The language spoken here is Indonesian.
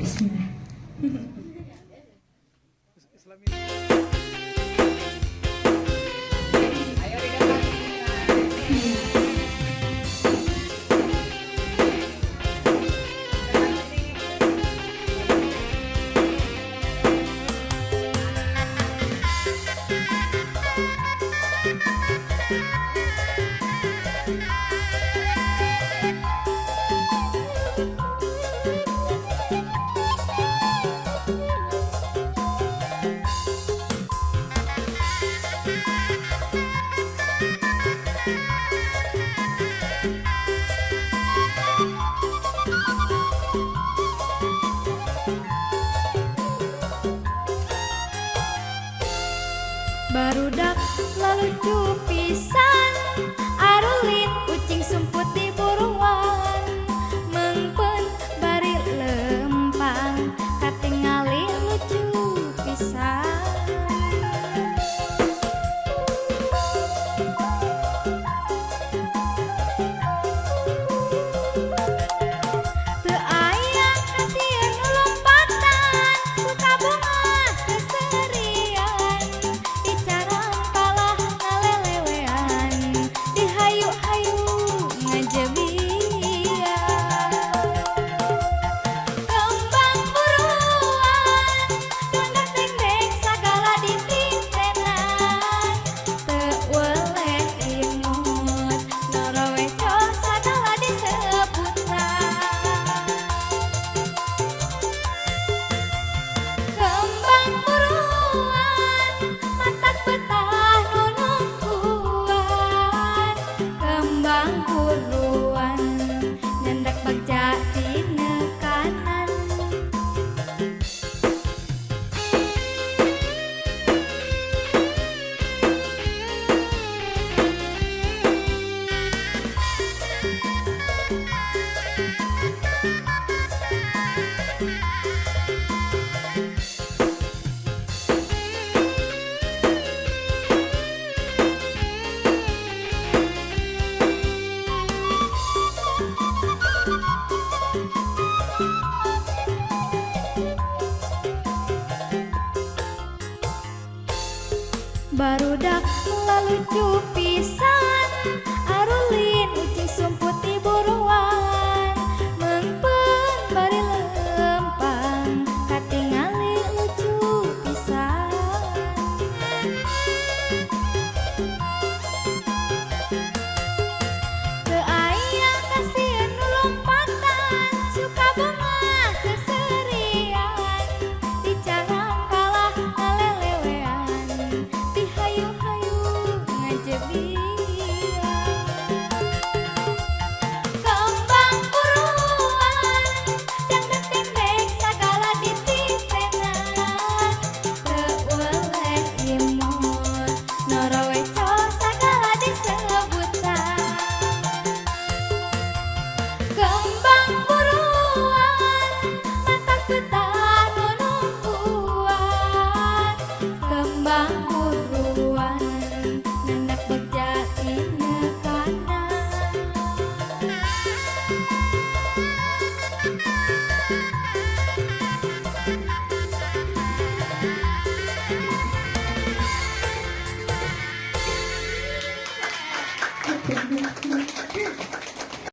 Bismillah. Barudak lalu cupisan arulin ucing sumput di buruan mengpen bari lempang katingali lucu pisan. Teu aya kasieun nu lompatan suka bunga seserian dicarang kalah ngalelewean dihayu-hayu ngajebian. Kembang buruan dangdang dengdeng sagala ditintenan teu weleh imut noroweco sagala disebutan. Kembang buruan matak betah nunungkuan. Kembang buruan nyendak bagja tina kanan. Barudak lalu cupisan